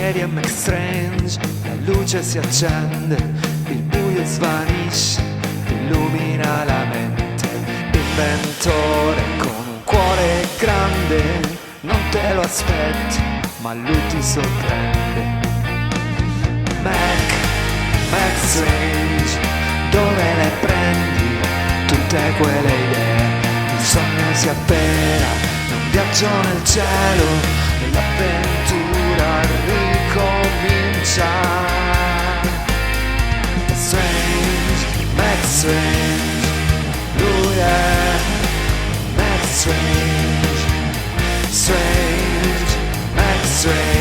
piedi e Mac Strange, la luce si accende, il buio svanisce, illumina la mente. Inventore con un cuore grande, non te lo aspetti, ma lui ti sorprende. Mac Strange, dove le prendi tutte quelle idee? Il sogno si avvera, è un viaggio nel cielo e l'avventura ricomincia. Strange, Mac Strange, lui è Mac Strange, Strange, Mac Strange.